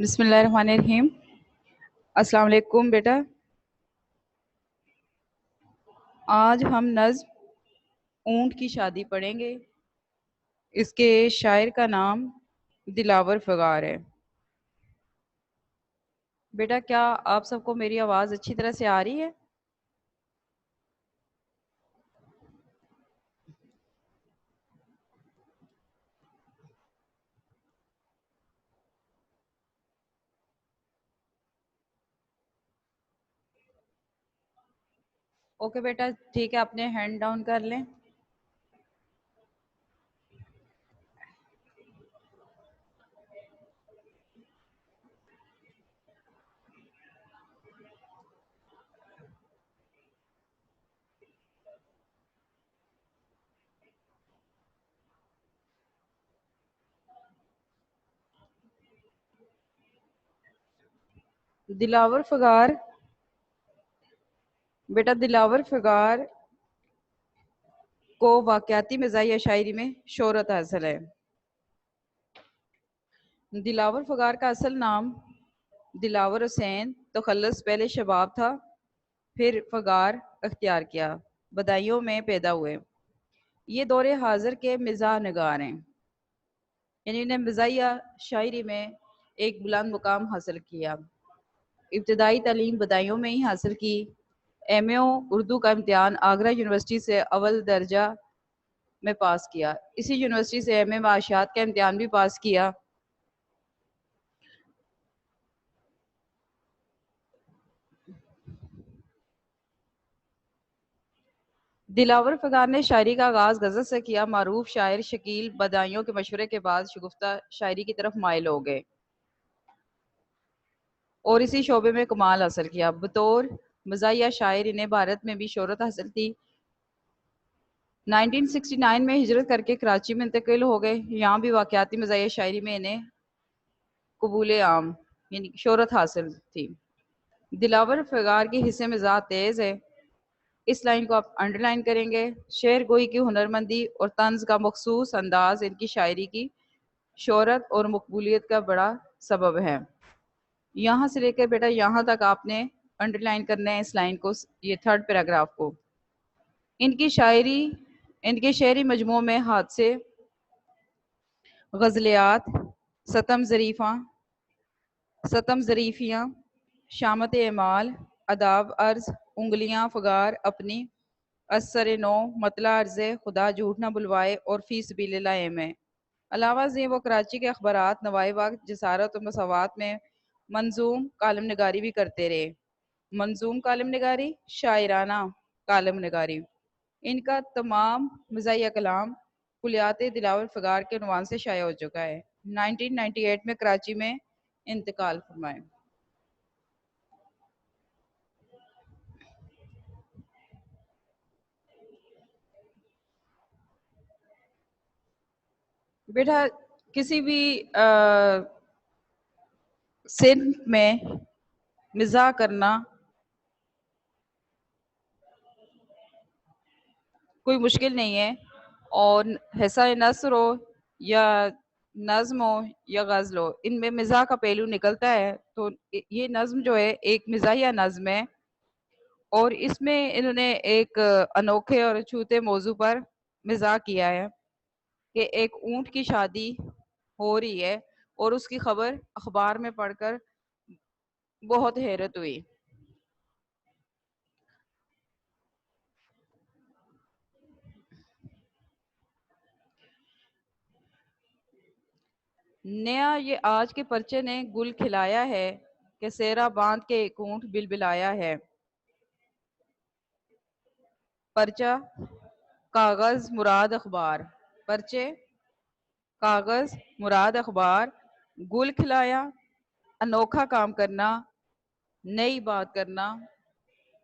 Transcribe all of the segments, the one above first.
بسم اللہ الرحمن الرحیم۔ السلام علیکم بیٹا۔ آج ہم نظم اونٹ کی شادی پڑھیں گے۔ اس کے شاعر کا نام دلاور فغار ہے۔ بیٹا کیا آپ سب کو میری آواز اچھی طرح سے آ رہی ہے؟ اوکے بیٹا ٹھیک ہے، اپنے ہینڈ ڈاؤن کر لیں۔ دلاور فغار بیٹا دلاور فغار کو واقعاتی مزاحیہ شاعری میں شہرت حاصل ہے۔ دلاور فغار کا اصل نام دلاور حسین تخلص پہلے شباب تھا، پھر فغار اختیار کیا۔ بدایوں میں پیدا ہوئے۔ یہ دور حاضر کے مزاح نگار ہیں، یعنی انہیں مزاحیہ شاعری میں ایک بلند مقام حاصل کیا۔ ابتدائی تعلیم بدایوں میں ہی حاصل کی۔ ایم اے اردو کا امتحان آگرہ یونیورسٹی سے اول درجہ میں پاس کیا۔ اسی یونیورسٹی سے ایم اے معاشیات کا امتحان بھی پاس کیا۔ دلاور فغار نے شاعری کا آغاز غزل سے کیا۔ معروف شاعر شکیل بدایوں کے مشورے کے بعد شگفتہ شاعری کی طرف مائل ہو گئے اور اسی شعبے میں کمال حاصل کیا۔ بطور مزاحیہ شاعر انہیں بھارت میں بھی شہرت حاصل تھی۔ 1969 میں ہجرت کر کے کراچی میں منتقل ہو گئے۔ یہاں بھی واقعاتی مزاحیہ شاعری میں انہیں قبول عام یعنی شہرت حاصل تھی۔ دلاور فغار کی حصے مزاح تیز ہے۔ اس لائن کو آپ انڈر لائن کریں گے۔ شعر گوئی کی ہنرمندی اور طنز کا مخصوص انداز ان کی شاعری کی شہرت اور مقبولیت کا بڑا سبب ہے۔ یہاں سے لے کر بیٹا یہاں تک آپ نے انڈر لائن کرنا ہے اس لائن کو، یہ تھرڈ پیراگراف کو۔ ان کے شعری مجموعوں میں حادثے، غزلیات، ستم ظریفیاں، شامت اعمال، اداب عرض، انگلیاں فغار اپنی، اثر نو، مطلع عرض خدا جھوٹ نہ بلوائے اور فی سبیل اللہ ایم ہے۔ علاوہ ازیں وہ کراچی کے اخبارات، نوائے وقت، جسارت و مساوات میں منظوم کالم نگاری بھی کرتے رہے۔ منظوم کالم نگاری، شاعرانہ کالم نگاری۔ ان کا تمام مزاحیہ کلام کلیات دلاور فغار کے عنوان سے شائع ہو چکا ہے۔ 1998 میں کراچی میں انتقال فرمائے۔ بیٹا کسی بھی صنف میں مزاح کرنا کوئی مشکل نہیں ہے، اور حصہ نثر ہو یا نظم ہو یا غزل ہو، ان میں مزاح کا پہلو نکلتا ہے۔ تو یہ نظم جو ہے ایک مزاحیہ نظم ہے، اور اس میں انہوں نے ایک انوکھے اور چھوتے موضوع پر مزاح کیا ہے کہ ایک اونٹ کی شادی ہو رہی ہے اور اس کی خبر اخبار میں پڑھ کر بہت حیرت ہوئی۔ نیا یہ آج کے پرچے نے گل کھلایا ہے کہ سیرا باندھ کے ایک اونٹ بلبلایا ہے۔ پرچہ کاغذ مراد اخبار، پرچے کاغذ مراد اخبار، گل کھلایا انوکھا کام کرنا، نئی بات کرنا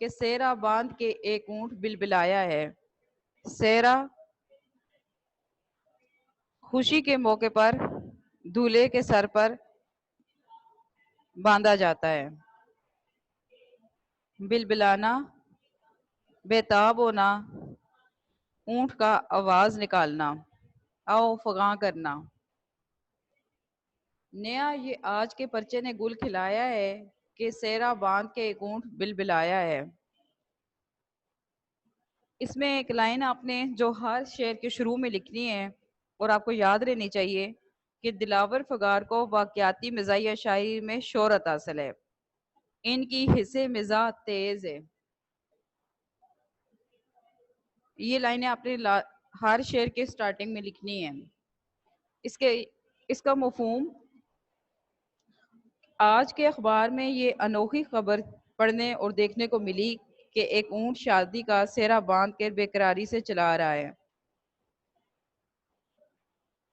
کہ سیرا باندھ کے ایک اونٹ بلبلایا ہے۔ سیرا خوشی کے موقع پر دولہے کے سر پر باندھا جاتا ہے۔ بلبلانا بےتاب ہونا، اونٹ کا آواز نکالنا، آؤ فغاں کرنا۔ نیا یہ آج کے پرچے نے گل کھلایا ہے کہ سیرا باندھ کے ایک اونٹ بلبلایا ہے۔ اس میں ایک لائن آپ نے جو ہر شعر کے شروع میں لکھنی ہے اور آپ کو یاد رہنی چاہیے کہ دلاور فگار کو واقعاتی مزاحیہ شاعری میں شہرت حاصل ہے، ان کی حص مزاح تیز ہے۔ یہ لائنیں آپ نے ہر شعر کے سٹارٹنگ میں لکھنی ہے۔ اس کا مفہوم، آج کے اخبار میں یہ انوکھی خبر پڑھنے اور دیکھنے کو ملی کہ ایک اونٹ شادی کا سہرا باندھ کر بے قراری سے چلا رہا ہے۔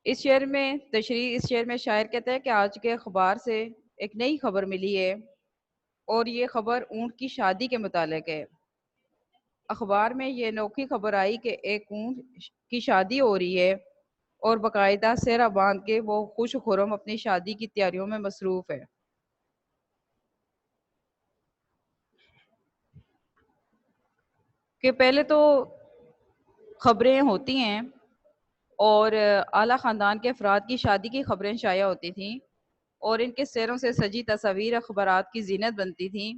اس شعر میں شاعر کہتا ہے کہ آج کے اخبار سے ایک نئی خبر ملی ہے اور یہ خبر اونٹ کی شادی کے متعلق ہے۔ اخبار میں یہ انوکھی خبر آئی کہ ایک اونٹ کی شادی ہو رہی ہے اور باقاعدہ سہرا باندھ کے وہ خوش و خرم اپنی شادی کی تیاریوں میں مصروف ہے۔ کہ پہلے تو خبریں ہوتی ہیں اور اعلیٰ خاندان کے افراد کی شادی کی خبریں شائع ہوتی تھیں اور ان کے سیروں سے سجی تصاویر اخبارات کی زینت بنتی تھیں،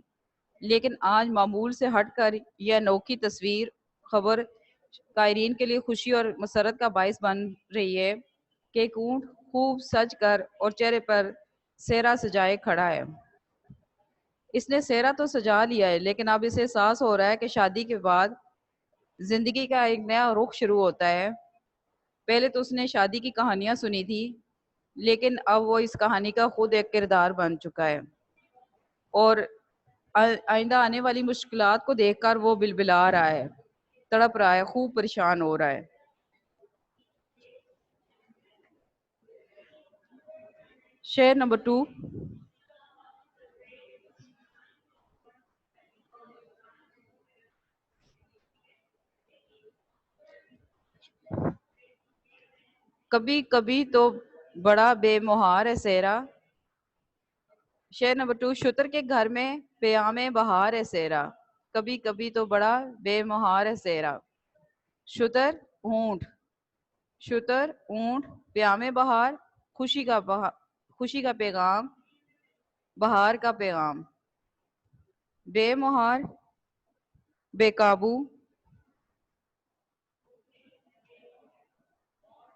لیکن آج معمول سے ہٹ کر یہ انوکھی تصویر خبر قائرین کے لیے خوشی اور مسرت کا باعث بن رہی ہے کہ ایک اونٹ خوب سج کر اور چہرے پر سہرا سجائے کھڑا ہے۔ اس نے سہرا تو سجا لیا ہے، لیکن اب اسے احساس ہو رہا ہے کہ شادی کے بعد زندگی کا ایک نیا رخ شروع ہوتا ہے۔ پہلے تو اس نے شادی کی کہانیاں سنی تھی، لیکن اب وہ اس کہانی کا خود ایک کردار بن چکا ہے اور آئندہ آنے والی مشکلات کو دیکھ کر وہ بلبلا رہا ہے، تڑپ رہا ہے، خوب پریشان ہو رہا ہے۔ شعر نمبر 2۔ کبھی کبھی تو بڑا بے مہار ہے سہرا۔ شعر نمبر 2۔ شتر کے گھر میں پیام بہار ہے سہرا، کبھی کبھی تو بڑا بے مہار ہے سہرا۔ شتر اونٹ، شتر اونٹ، پیام بہار، خوشی کا پیغام، بہار کا پیغام، بے مہار، بے قابو،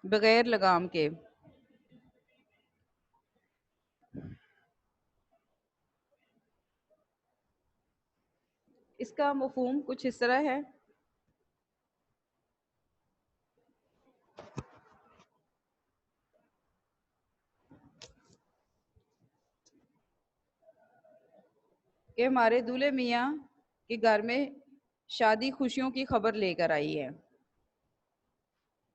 بغیر لگام کے۔ اس کا مفہوم کچھ اس طرح ہے کہ ہمارے دولہے میاں کے گھر میں شادی خوشیوں کی خبر لے کر آئی ہے،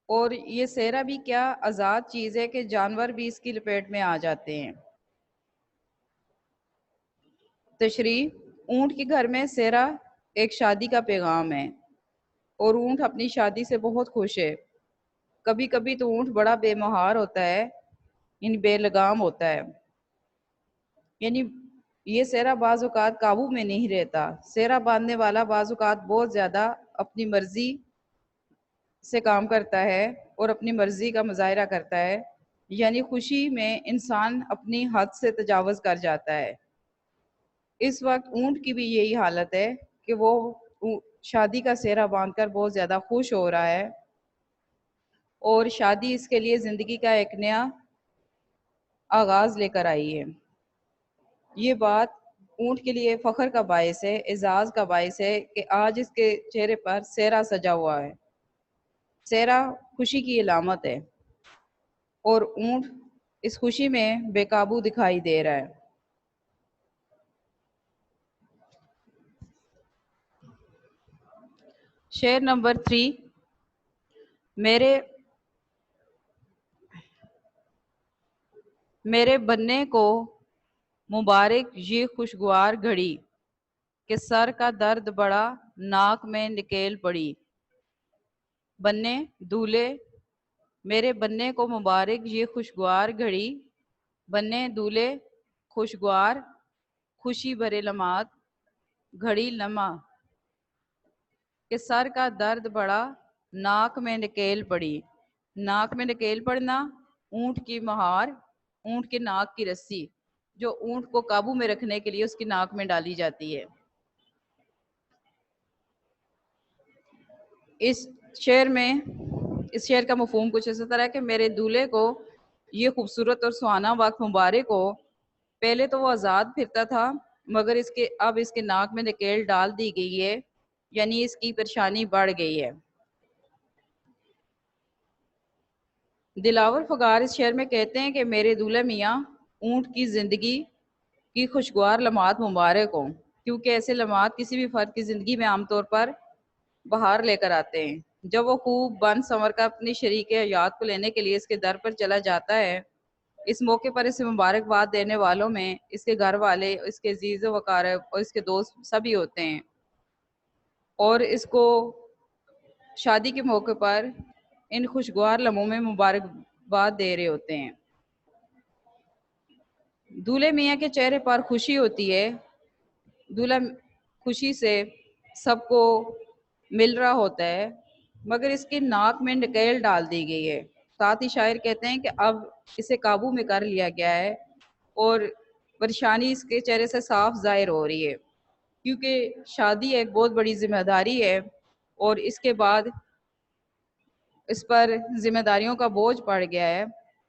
اور یہ سہرا بھی کیا آزاد چیز ہے کہ جانور بھی اس کی لپیٹ میں آ جاتے ہیں۔ تشریح: اونٹ کے گھر میں سہرا ایک شادی کا پیغام ہے اور اونٹ اپنی شادی سے بہت خوش ہے۔ کبھی کبھی تو اونٹ بڑا بے مہار ہوتا ہے، یعنی بے لگام ہوتا ہے، یعنی یہ سہرا بعض اوقات قابو میں نہیں رہتا۔ سہرا باندھنے والا بعض اوقات بہت زیادہ اپنی مرضی سے کام کرتا ہے اور اپنی مرضی کا مظاہرہ کرتا ہے، یعنی خوشی میں انسان اپنی حد سے تجاوز کر جاتا ہے۔ اس وقت اونٹ کی بھی یہی حالت ہے کہ وہ شادی کا سہرا باندھ کر بہت زیادہ خوش ہو رہا ہے اور شادی اس کے لیے زندگی کا ایک نیا آغاز لے کر آئی ہے۔ یہ بات اونٹ کے لیے فخر کا باعث ہے، اعزاز کا باعث ہے کہ آج اس کے چہرے پر سہرا سجا ہوا ہے۔ سہرا خوشی کی علامت ہے اور اونٹ اس خوشی میں بے قابو دکھائی دے رہا ہے۔ شعر نمبر 3۔ میرے بننے کو مبارک یہ خوشگوار گھڑی، کہ سر کا درد بڑا ناک میں نکیل پڑی۔ بننے دولہے، میرے بننے کو مبارک یہ خوشگوار گھڑی، بننے دولہے خوشگوار خوشی بھرے لمحات، گھڑی لمحہ، کہ سر کا درد بڑا ناک میں نکیل پڑی۔ ناک میں نکیل پڑنا اونٹ کی مہار، اونٹ کے ناک کی رسی جو اونٹ کو قابو میں رکھنے کے لیے اس کی ناک میں ڈالی جاتی ہے۔ اس شعر کا مفہوم کچھ اس طرح ہے کہ میرے دولہے کو یہ خوبصورت اور سہانا وقت مبارک ہو، پہلے تو وہ آزاد پھرتا تھا مگر اب اس کے ناک میں نکیل ڈال دی گئی ہے، یعنی اس کی پریشانی بڑھ گئی ہے۔ دلاور فغار اس شعر میں کہتے ہیں کہ میرے دولہے میاں اونٹ کی زندگی کی خوشگوار لمحات مبارک ہوں، کیونکہ ایسے لمحات کسی بھی فرد کی زندگی میں عام طور پر بہار لے کر آتے ہیں۔ جب وہ خوب بن سنور کر اپنی شریک حیات کو لینے کے لیے اس کے در پر چلا جاتا ہے، اس موقع پر اسے مبارکباد دینے والوں میں اس کے گھر والے، اس کے عزیز و اقارب اور اس کے دوست سبھی ہوتے ہیں، اور اس کو شادی کے موقع پر ان خوشگوار لمحوں میں مبارکباد دے رہے ہوتے ہیں۔ دولہے میاں کے چہرے پر خوشی ہوتی ہے، دولہا خوشی سے سب کو مل رہا ہوتا ہے، مگر اس کی ناک میں نکیل ڈال دی گئی ہے۔ ساتھ ہی شاعر کہتے ہیں کہ اب اسے قابو میں کر لیا گیا ہے اور پریشانی اس کے چہرے سے صاف ظاہر ہو رہی ہے، کیونکہ شادی ایک بہت بڑی ذمہ داری ہے اور اس کے بعد اس پر ذمہ داریوں کا بوجھ پڑ گیا ہے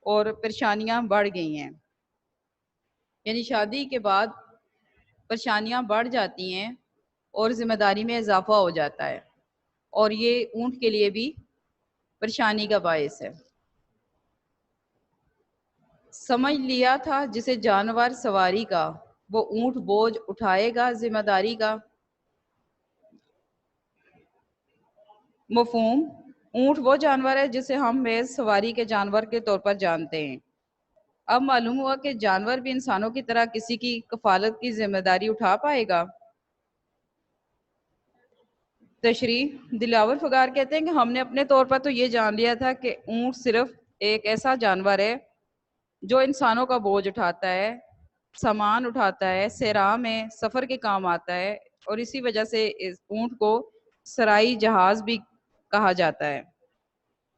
اور پریشانیاں بڑھ گئی ہیں، یعنی شادی کے بعد پریشانیاں بڑھ جاتی ہیں اور ذمہ داری میں اضافہ ہو جاتا ہے، اور یہ اونٹ کے لیے بھی پریشانی کا باعث ہے۔ سمجھ لیا تھا جسے جانور سواری کا، وہ اونٹ بوجھ اٹھائے گا ذمہ داری کا۔ مفہوم: اونٹ وہ جانور ہے جسے ہم محض سواری کے جانور کے طور پر جانتے ہیں۔ اب معلوم ہوا کہ جانور بھی انسانوں کی طرح کسی کی کفالت کی ذمہ داری اٹھا پائے گا۔ تشریح: دلاور فغار کہتے ہیں کہ ہم نے اپنے طور پر تو یہ جان لیا تھا کہ اونٹ صرف ایک ایسا جانور ہے جو انسانوں کا بوجھ اٹھاتا ہے، سامان اٹھاتا ہے، صحرا میں سفر کے کام آتا ہے، اور اسی وجہ سے اس اونٹ کو صحرائی جہاز بھی کہا جاتا ہے۔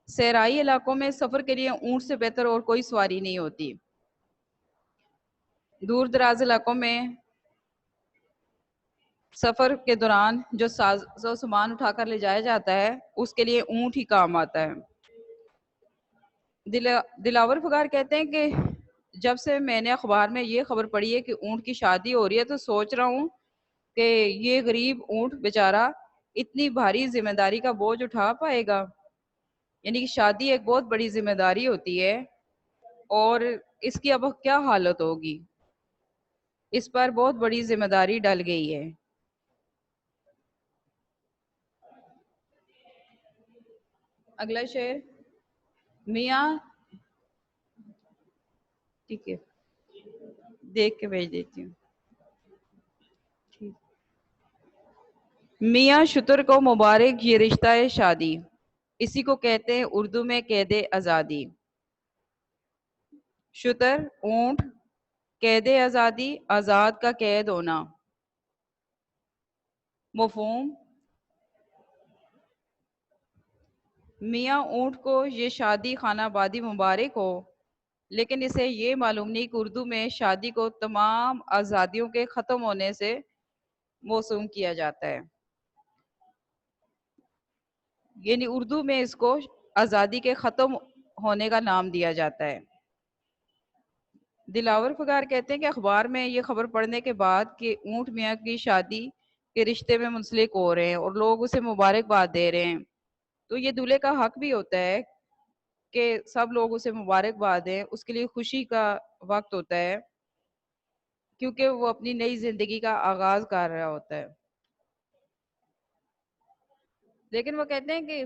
صحرائی علاقوں میں سفر کے لیے اونٹ سے بہتر اور کوئی سواری نہیں ہوتی۔ دور دراز علاقوں میں سفر کے دوران جو ساز و سامان اٹھا کر لے جایا جاتا ہے اس کے لیے اونٹ ہی کام آتا ہے۔ دلاور فغار کہتے ہیں کہ جب سے میں نے اخبار میں یہ خبر پڑھی ہے کہ اونٹ کی شادی ہو رہی ہے تو سوچ رہا ہوں کہ یہ غریب اونٹ بیچارہ اتنی بھاری ذمہ داری کا بوجھ اٹھا پائے گا، یعنی کہ شادی ایک بہت بڑی ذمہ داری ہوتی ہے اور اس کی اب کیا حالت ہوگی، اس پر بہت بڑی ذمہ داری ڈل گئی ہے۔ اگلا شعر: میاں، ٹھیک ہے دیکھ کے بھیج دیتی ہوں۔ میاں شتر کو مبارک یہ رشتہ شادی، اسی کو کہتے ہیں اردو میں قید آزادی۔ شتر اونٹ، قید آزادی آزاد کا قید ہونا۔ مفہوم: میاں اونٹ کو یہ شادی خانہ بادی مبارک ہو، لیکن اسے یہ معلوم نہیں کہ اردو میں شادی کو تمام آزادیوں کے ختم ہونے سے موسوم کیا جاتا ہے، یعنی اردو میں اس کو آزادی کے ختم ہونے کا نام دیا جاتا ہے۔ دلاور فغار کہتے ہیں کہ اخبار میں یہ خبر پڑھنے کے بعد کہ اونٹ میاں کی شادی کے رشتے میں منسلک ہو رہے ہیں اور لوگ اسے مبارکباد دے رہے ہیں، تو یہ دولہے کا حق بھی ہوتا ہے کہ سب لوگ اسے مبارکباد دیں، اس کے لیے خوشی کا وقت ہوتا ہے کیونکہ وہ اپنی نئی زندگی کا آغاز کر رہا ہوتا ہے۔ لیکن وہ کہتے ہیں کہ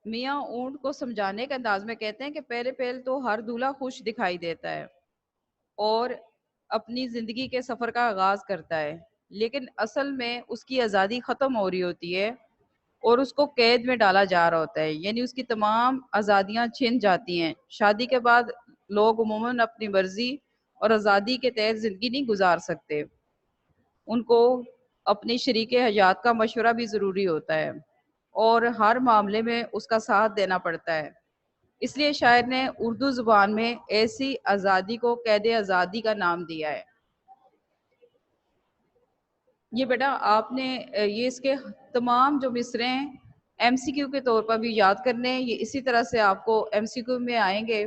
میاں اونٹ کو سمجھانے کے انداز میں کہتے ہیں کہ پہلے تو ہر دولہا خوش دکھائی دیتا ہے اور اپنی زندگی کے سفر کا آغاز کرتا ہے، لیکن اصل میں اس کی آزادی ختم ہو رہی ہوتی ہے اور اس کو قید میں ڈالا جا رہا ہوتا ہے، یعنی اس کی تمام آزادیاں چھن جاتی ہیں۔ شادی کے بعد لوگ عموماً اپنی مرضی اور آزادی کے تحت زندگی نہیں گزار سکتے، ان کو اپنی شریک حیات کا مشورہ بھی ضروری ہوتا ہے اور ہر معاملے میں اس کا ساتھ دینا پڑتا ہے۔ اس لیے شاعر نے اردو زبان میں ایسی آزادی کو قید آزادی کا نام دیا ہے۔ یہ بیٹا آپ نے یہ اس کے تمام جو مصرے ہیں ایم سی کیو کے طور پر بھی یاد کرنے ہیں۔ یہ اسی طرح سے آپ کو ایم سی کیو میں آئیں گے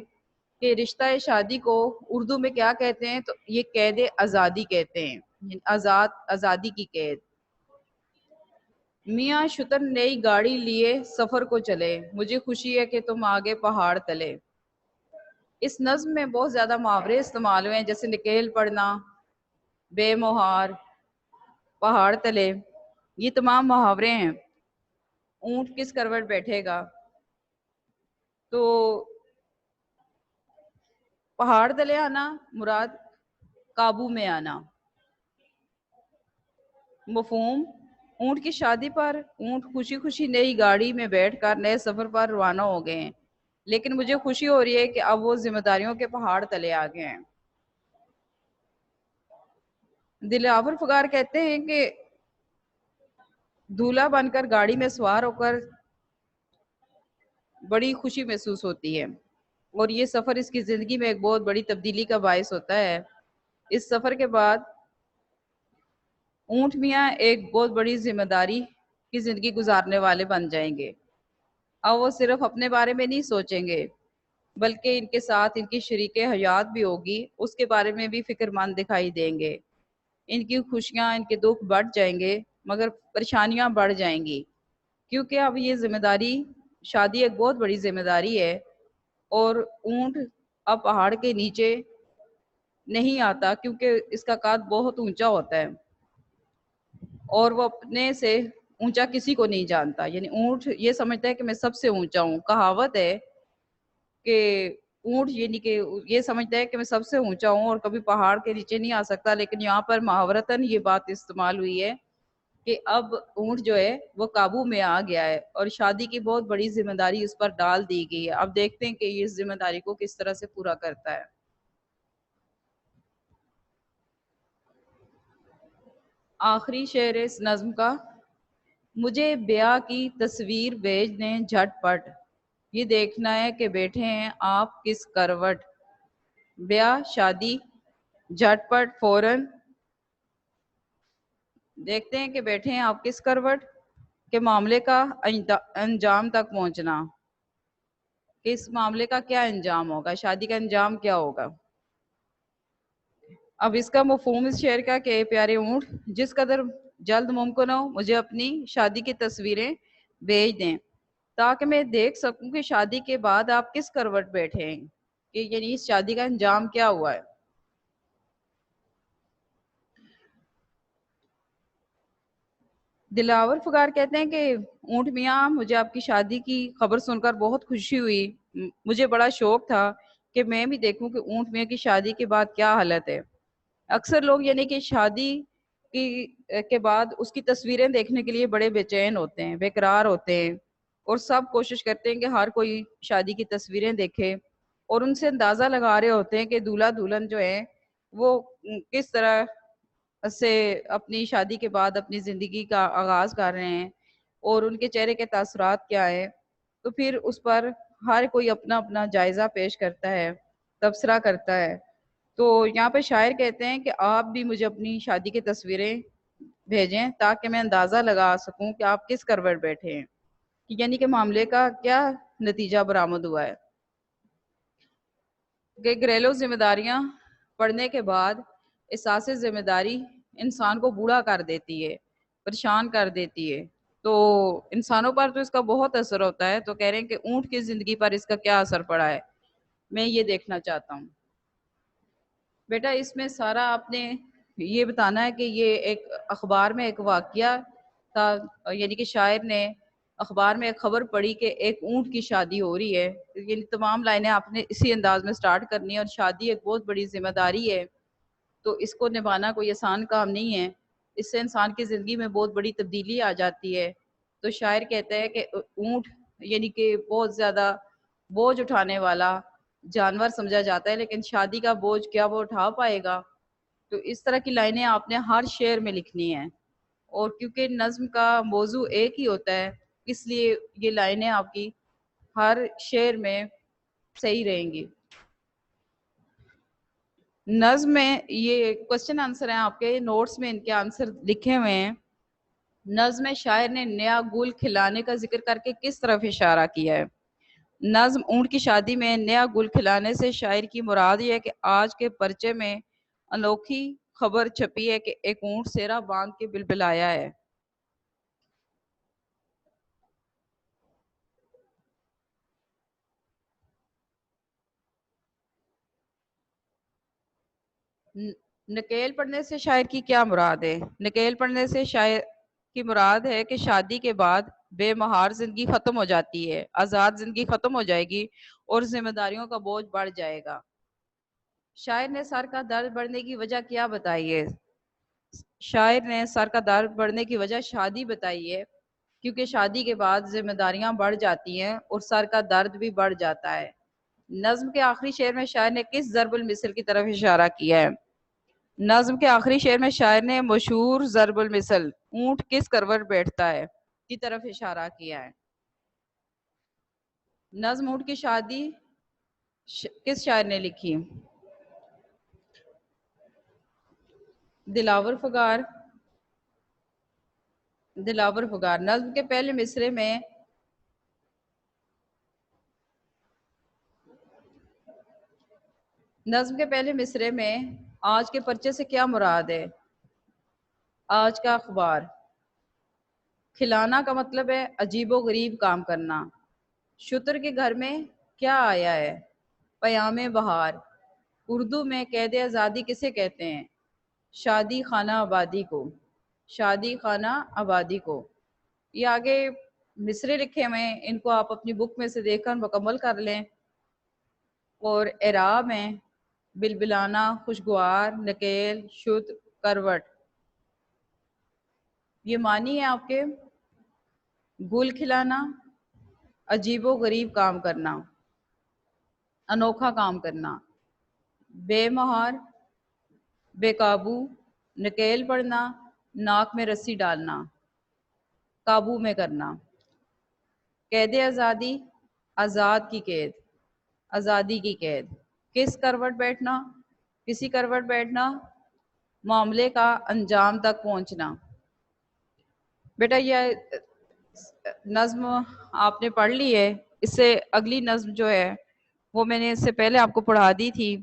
کہ رشتہ شادی کو اردو میں کیا کہتے ہیں، تو یہ قید آزادی کہتے ہیں، آزادی کی قید۔ میاں شتر نئی گاڑی لیے سفر کو چلے، مجھے خوشی ہے کہ تم آگے پہاڑ تلے۔ اس نظم میں بہت زیادہ محاورے استعمال ہوئے ہیں، جیسے نکیل پڑنا، بے مہار، پہاڑ تلے، یہ تمام محاورے ہیں۔ اونٹ کس کروٹ بیٹھے گا، تو پہاڑ تلے آنا مراد قابو میں آنا۔ مفہوم، اونٹ کی شادی پر اونٹ خوشی خوشی نئی گاڑی میں بیٹھ کر نئے سفر پر روانہ ہو گئے ہیں، لیکن مجھے خوشی ہو رہی ہے کہ اب وہ ذمہ داریوں کے پہاڑ تلے آ گئے ہیں۔ دلاور فغار کہتے ہیں کہ دولہا بن کر گاڑی میں سوار ہو کر بڑی خوشی محسوس ہوتی ہے، اور یہ سفر اس کی زندگی میں ایک بہت بڑی تبدیلی کا باعث ہوتا ہے۔ اس سفر کے بعد اونٹ میاں ایک بہت بڑی ذمہ داری کی زندگی گزارنے والے بن جائیں گے۔ اب وہ صرف اپنے بارے میں نہیں سوچیں گے، بلکہ ان کے ساتھ ان کی شریک حیات بھی ہوگی، اس کے بارے میں بھی فکر مند دکھائی دیں گے۔ ان کی خوشیاں، ان کے دکھ بڑھ جائیں گے، مگر پریشانیاں بڑھ جائیں گی، کیونکہ اب یہ ذمہ داری، شادی ایک بہت بڑی ذمہ داری ہے، اور اونٹ اب پہاڑ کے نیچے نہیں آتا کیونکہ اس کا قد بہت اونچا ہوتا ہے، اور وہ اپنے سے اونچا کسی کو نہیں جانتا، یعنی اونٹ یہ سمجھتا ہے کہ میں سب سے اونچا ہوں۔ کہاوت ہے کہ اونٹ یعنی کہ یہ سمجھتا ہے کہ میں سب سے اونچا ہوں اور کبھی پہاڑ کے نیچے نہیں آ سکتا، لیکن یہاں پر محاورتاً یہ بات استعمال ہوئی ہے کہ اب اونٹ جو ہے وہ قابو میں آ گیا ہے، اور شادی کی بہت بڑی ذمہ داری اس پر ڈال دی گئی ہے۔ اب دیکھتے ہیں کہ یہ اس ذمہ داری کو کس طرح سے پورا کرتا ہے۔ آخری شعر اس نظم کا، مجھے بیاہ کی تصویر بھیج دیں جھٹ پٹ، یہ دیکھنا ہے کہ بیٹھے ہیں آپ کس کروٹ۔ بیاہ شادی، جھٹ پٹ فوراً دیکھتے ہیں کہ بیٹھے ہیں آپ کس کروٹ، کہ معاملے کا انجام تک پہنچنا، کہ اس معاملے کا کیا انجام ہوگا، شادی کا انجام کیا ہوگا۔ اب اس کا مفہوم اس شعر کا کہ اے پیارے اونٹ، جس قدر جلد ممکن ہو مجھے اپنی شادی کی تصویریں بھیج دیں، تاکہ میں دیکھ سکوں کہ شادی کے بعد آپ کس کروٹ بیٹھے ہیں، کہ یعنی اس شادی کا انجام کیا ہوا ہے۔ دلاور فغار کہتے ہیں کہ اونٹ میاں، مجھے آپ کی شادی کی خبر سن کر بہت خوشی ہوئی، مجھے بڑا شوق تھا کہ میں بھی دیکھوں کہ اونٹ میاں کی شادی کے بعد کیا حالت ہے۔ اکثر لوگ یعنی کہ شادی کے بعد اس کی تصویریں دیکھنے کے لیے بڑے بے چین ہوتے ہیں، بے قرار ہوتے ہیں، اور سب کوشش کرتے ہیں کہ ہر کوئی شادی کی تصویریں دیکھے، اور ان سے اندازہ لگا رہے ہوتے ہیں کہ دولہا دلہن جو ہیں وہ کس طرح سے اپنی شادی کے بعد اپنی زندگی کا آغاز کر رہے ہیں، اور ان کے چہرے کے تاثرات کیا ہیں۔ تو پھر اس پر ہر کوئی اپنا اپنا جائزہ پیش کرتا ہے، تبصرہ کرتا ہے۔ تو یہاں پہ شاعر کہتے ہیں کہ آپ بھی مجھے اپنی شادی کی تصویریں بھیجیں تاکہ میں اندازہ لگا سکوں کہ آپ کس کروٹ بیٹھے ہیں، یعنی کہ معاملے کا کیا نتیجہ برآمد ہوا ہے۔ کہ گھریلو ذمہ داریاں پڑھنے کے بعد احساس ذمہ داری انسان کو بوڑھا کر دیتی ہے، پریشان کر دیتی ہے، تو انسانوں پر تو اس کا بہت اثر ہوتا ہے۔ تو کہہ رہے ہیں کہ اونٹ کی زندگی پر اس کا کیا اثر پڑا ہے، میں یہ دیکھنا چاہتا ہوں۔ بیٹا اس میں سارا آپ نے یہ بتانا ہے کہ یہ ایک اخبار میں ایک واقعہ تھا، یعنی کہ شاعر نے اخبار میں ایک خبر پڑھی کہ ایک اونٹ کی شادی ہو رہی ہے، یعنی تمام لائنیں آپ نے اسی انداز میں سٹارٹ کرنی ہے، اور شادی ایک بہت بڑی ذمہ داری ہے، تو اس کو نبھانا کوئی آسان کام نہیں ہے، اس سے انسان کی زندگی میں بہت بڑی تبدیلی آ جاتی ہے۔ تو شاعر کہتا ہے کہ اونٹ یعنی کہ بہت زیادہ بوجھ اٹھانے والا جانور سمجھا جاتا ہے، لیکن شادی کا بوجھ کیا وہ اٹھا پائے گا۔ تو اس طرح کی لائنیں آپ نے ہر شعر میں لکھنی ہیں، اور کیونکہ نظم کا موضوع ایک ہی ہوتا ہے، اس لیے یہ لائنیں آپ کی ہر شعر میں صحیح رہیں گی۔ نظم میں یہ کوشچن آنسر ہیں آپ کے نوٹس میں، ان کے آنسر لکھے ہوئے ہیں۔ نظم میں شاعر نے نیا گل کھلانے کا ذکر کر کے کس طرف اشارہ کیا ہے؟ نظم اونٹ کی شادی میں نیا گل کھلانے سے شاعر کی مراد یہ ہے کہ آج کے پرچے میں انوکھی خبر چھپی ہے کہ ایک اونٹ سیرا باندھ کے بلبلایا ہے۔ نکیل پڑھنے سے شاعر کی کیا مراد ہے؟ نکیل پڑھنے سے شاعر کی مراد ہے کہ شادی کے بعد بے مہار زندگی ختم ہو جاتی ہے، آزاد زندگی ختم ہو جائے گی اور ذمہ داریوں کا بوجھ بڑھ جائے گا۔ شاعر نے سر کا درد بڑھنے کی وجہ کیا بتائی ہے؟ شاعر نے سر کا درد بڑھنے کی وجہ شادی بتائی ہے، کیونکہ شادی کے بعد ذمہ داریاں بڑھ جاتی ہیں اور سر کا درد بھی بڑھ جاتا ہے۔ نظم کے آخری شعر میں شاعر نے کس ضرب المثل کی طرف اشارہ کیا ہے؟ نظم کے آخری شعر میں شاعر نے مشہور ضرب المثل اونٹ کس کروٹ بیٹھتا ہے کی طرف اشارہ کیا ہے۔ نظم اونٹ کی شادی کس شاعر نے لکھی؟ دلاور فغار۔ دلاور فغار۔ نظم کے پہلے مصرے میں آج کے پرچے سے کیا مراد ہے؟ آج کا اخبار۔ کھلانا کا مطلب ہے عجیب و غریب کام کرنا۔ شتر کے گھر میں کیا آیا ہے؟ پیام بہار۔ اردو میں قید آزادی کسے کہتے ہیں؟ شادی خانہ آبادی کو۔ شادی خانہ آبادی کو۔ یہ آگے مصرے لکھے ہوئے ہیں، ان کو آپ اپنی بک میں سے دیکھ کر مکمل کر لیں۔ اور اعراب ہیں بلبلانا، خوشگوار، نکیل، شد، کروٹ۔ یہ معنی ہے آپ کے گل کھلانا، عجیب و غریب کام کرنا، انوکھا کام کرنا، بے مہار، بے قابو، نکیل پڑنا، ناک میں رسی ڈالنا، قابو میں کرنا۔ قید آزادی، آزاد کی قید، آزادی کی قید۔ کس کروٹ بیٹھنا؟ کسی کروٹ بیٹھنا، معاملے کا انجام تک پہنچنا۔ بیٹا یہ نظم آپ نے پڑھ لی ہے، اس سے اگلی نظم جو ہے وہ میں نے اس سے پہلے آپ کو پڑھا دی تھی۔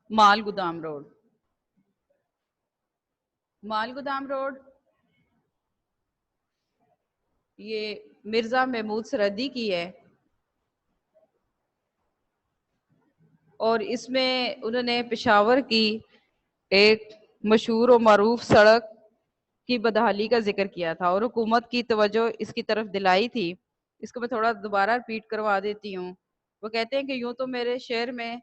مال گودام روڈ۔ مال گودام روڈ یہ مرزا محمود سرحدی کی ہے، اور اس میں انہوں نے پشاور کی ایک مشہور و معروف سڑک کی بدحالی کا ذکر کیا تھا اور حکومت کی توجہ اس کی طرف دلائی تھی۔ اس کو میں تھوڑا دوبارہ ریپیٹ کروا دیتی ہوں۔ وہ کہتے ہیں کہ یوں تو میرے شہر میں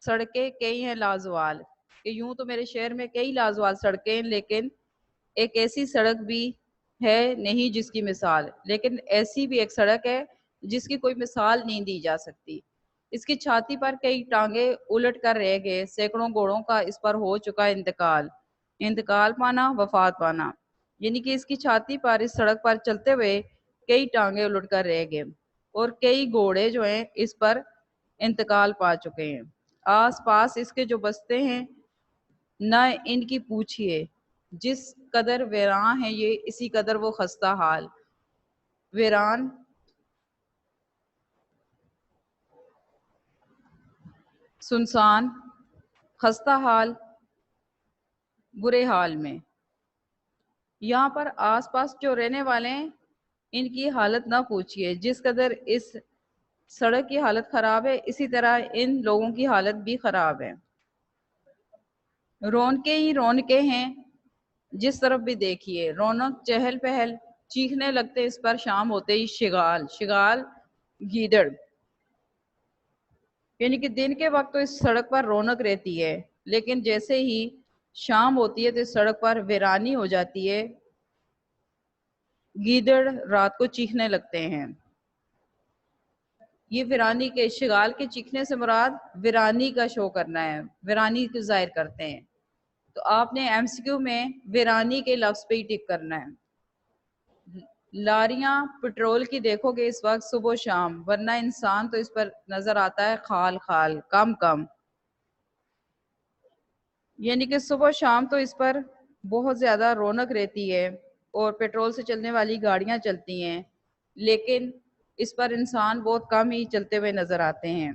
سڑکیں کئی ہیں لازوال، کہ یوں تو میرے شہر میں کئی لازوال سڑکیں ہیں، لیکن ایک ایسی سڑک بھی ہے نہیں جس کی مثال، لیکن ایسی بھی ایک سڑک ہے جس کی کوئی مثال نہیں دی جا سکتی۔ اس کی چھاتی پر کئی ٹانگیں الٹ کر رہ گئے، سینکڑوں گھوڑوں کا اس پر ہو چکا انتقال، انتقال پانا، وفات پانا۔ یعنی کہ اس کی چھاتی پر اس سڑک پر چلتے ہوئے کئی ٹانگیں الٹ کر رہ گئے اور کئی گھوڑے جو ہیں اس پر انتقال پا چکے ہیں۔ آس پاس اس کے جو بستے ہیں نہ ان کی پوچھئے، جس قدر ویراں ہیں یہ اسی قدر وہ خستہ حال۔ ویران، سنسان، خستہ حال، برے حال میں۔ یہاں پر آس پاس جو رہنے والے ہیں ان کی حالت نہ پوچھئے، جس قدر اس سڑک کی حالت خراب ہے اسی طرح ان لوگوں کی حالت بھی خراب ہے۔ رونقیں ہی رونقیں ہیں جس طرف بھی دیکھیے، رونق چہل پہل، چیخنے لگتے اس پر شام ہوتے ہی شغال، شغال گیدڑ۔ یعنی کہ دن کے وقت تو اس سڑک پر رونق رہتی ہے، لیکن جیسے ہی شام ہوتی ہے تو اس سڑک پر ویرانی ہو جاتی ہے، گیدڑ رات کو چیخنے لگتے ہیں۔ یہ ویرانی کے شغال کے چیخنے سے مراد ویرانی کا شو کرنا ہے، ویرانی کو ظاہر کرتے ہیں۔ تو آپ نے ایم سی کیو میں ویرانی کے لفظ پہ ہی ٹک کرنا ہے. لاریاں پٹرول کی دیکھو گے اس وقت صبح و شام، ورنہ انسان تو اس پر نظر آتا ہے خال خال، کم کم. یعنی کہ صبح و شام تو اس پر بہت زیادہ رونق رہتی ہے اور پیٹرول سے چلنے والی گاڑیاں چلتی ہیں، لیکن اس پر انسان بہت کم ہی چلتے ہوئے نظر آتے ہیں.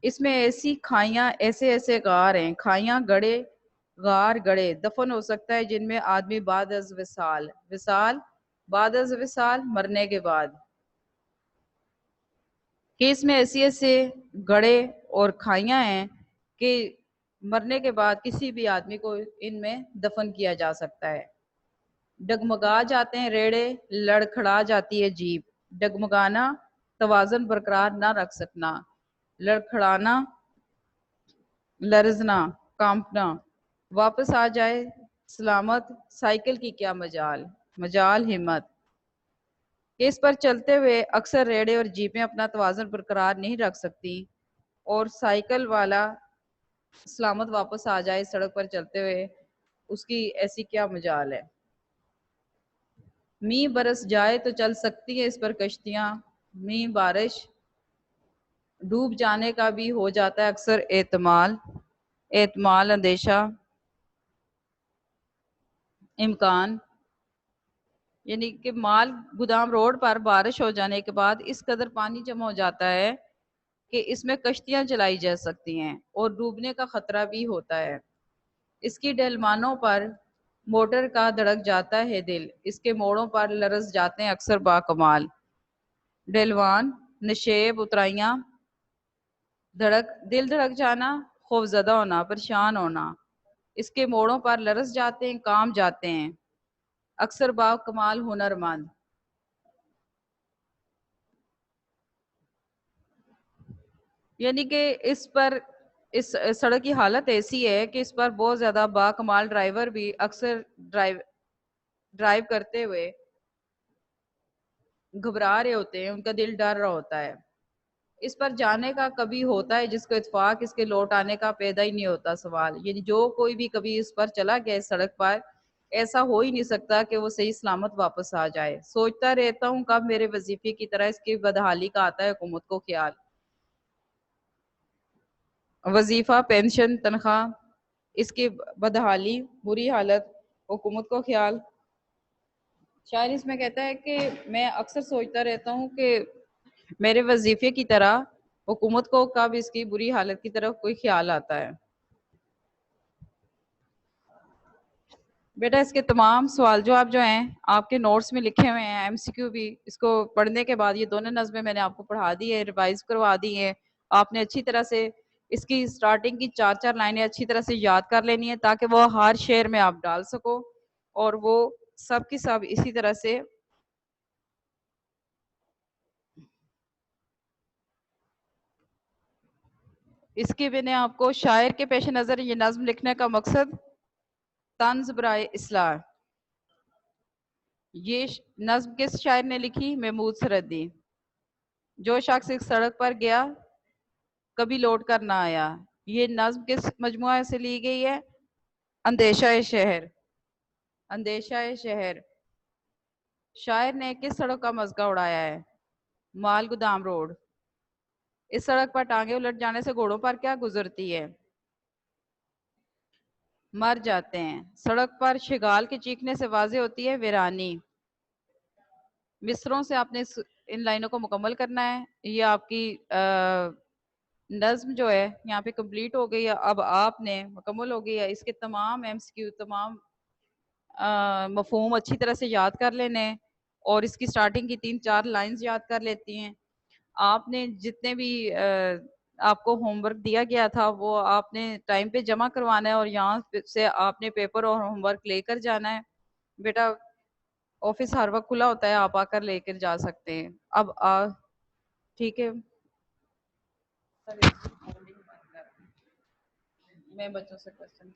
اس میں ایسی کھائیاں، ایسے ایسے غار ہیں، کھائیاں گڑے، غار گڑے دفن ہو سکتا ہے جن میں آدمی بعد از وصال، وصال بعد از وصال مرنے کے بعد، کہ اس میں ایسی ایسے گڑے اور کھائیاں ہیں کہ مرنے کے بعد کسی بھی آدمی کو ان میں دفن کیا جا سکتا ہے. ڈگمگا جاتے ہیں ریڑے، لڑکھڑا جاتی ہے جیپ. ڈگمگانا توازن برقرار نہ رکھ سکنا، لڑکھڑانا لرزنا، کانپنا. واپس آ جائے سلامت سائیکل کی کیا مجال، مجال ہمت. اس پر چلتے ہوئے اکثر ریڑے اور جیپیں اپنا توازن برقرار نہیں رکھ سکتی، اور سائیکل والا سلامت واپس آ جائے سڑک پر چلتے ہوئے، اس کی ایسی کیا مجال ہے. میںہ برس جائے تو چل سکتی ہے اس پر کشتیاں، میںہ بارش ڈوب جانے کا بھی ہو جاتا ہے اکثر احتمال، احتمال اندیشہ امکان. یعنی کہ مال گودام روڈ پر بارش ہو جانے کے بعد اس قدر پانی جمع ہو جاتا ہے کہ اس میں کشتیاں چلائی جا سکتی ہیں اور ڈوبنے کا خطرہ بھی ہوتا ہے. اس کی ڈھلوانوں پر موٹر کا دھڑک جاتا ہے دل، اس کے موڑوں پر لرز جاتے ہیں اکثر باکمال. ڈھلوان نشیب اترائیاں، دھڑک دل دھڑک جانا، خوف زدہ ہونا، پریشان ہونا. اس کے موڑوں پر لرز جاتے ہیں، کام جاتے ہیں اکثر باکمال ہنرمند. یعنی کہ اس پر اس سڑک کی حالت ایسی ہے کہ اس پر بہت زیادہ باکمال ڈرائیور بھی اکثر ڈرائیو کرتے ہوئے گھبرا رہے ہوتے ہیں، ان کا دل ڈر رہا ہوتا ہے. اس پر جانے کا کبھی ہوتا ہے جس کو اتفاق، اس کے لوٹ آنے کا پیدا ہی نہیں ہوتا سوال. یعنی جو کوئی بھی کبھی اس پر چلا گیا اس سڑک پر، ایسا ہو ہی نہیں سکتا کہ وہ صحیح سلامت واپس آ جائے. سوچتا رہتا ہوں کب میرے وظیفے کی طرح اس کی بدحالی کا آتا ہے حکومت کو خیال. وظیفہ، پینشن، تنخواہ، اس کی بدحالی، بری حالت حکومت کو خیال. شاعر اس میں کہتا ہے کہ میں اکثر سوچتا رہتا ہوں کہ میرے وظیفے کی طرح حکومت کو کب اس کی بری حالت کی طرف کوئی خیال آتا ہے. بیٹا اس کے تمام سوال جواب جو ہیں آپ کے نوٹس میں لکھے ہوئے ہیں، ایم سی کیو بھی. اس کو پڑھنے کے بعد یہ دونوں نظمیں میں نے آپ کو پڑھا دی ہے، ریوائز کروا دی ہیں. آپ نے اچھی طرح سے اس کی سٹارٹنگ کی 4 لائنیں اچھی طرح سے یاد کر لینی ہے تاکہ وہ ہر شعر میں آپ ڈال سکو، اور وہ سب کی سب اسی طرح سے اس کی. میں نے آپ کو شاعر کے پیش نظر یہ نظم لکھنے کا مقصد طنز برائے اصلاح. یہ نظم کس شاعر نے لکھی؟ محمود سرحدی. جو شخص ایک سڑک پر گیا کبھی لوٹ کر نہ آیا. یہ نظم کس مجموعہ سے لی گئی ہے؟ اندیشہ شہر. اندیشہ شہر. شاعر نے کس سڑک کا مذاق اڑایا ہے؟ مال گودام روڈ. اس سڑک پر ٹانگیں الٹ جانے سے گھوڑوں پر کیا گزرتی ہے؟ مر جاتے ہیں. سڑک پر شگال کے چیخنے سے واضح ہوتی ہے ویرانی. مصروں سے آپ نے ان لائنوں کو مکمل کرنا ہے. یہ آپ کی نظم جو ہے یہاں پہ کمپلیٹ ہو گئی ہے. اب آپ نے مکمل ہو گئی ہے. اس کے تمام ایم سی کیو، تمام مفہوم اچھی طرح سے یاد کر لینے، اور اس کی سٹارٹنگ کی 3-4 لائنز یاد کر لیتی ہیں. آپ نے جتنے بھی آپ کو ہوم ورک دیا گیا تھا وہ آپ نے ٹائم پہ جمع کروانا ہے، اور یہاں سے آپ نے پیپر اور ہوم ورک لے کر جانا ہے. بیٹا آفس ہر وقت کھلا ہوتا ہے، آپ آ کر لے کر جا سکتے ہیں. اب ٹھیک ہے، میں بچوں سے کوشچن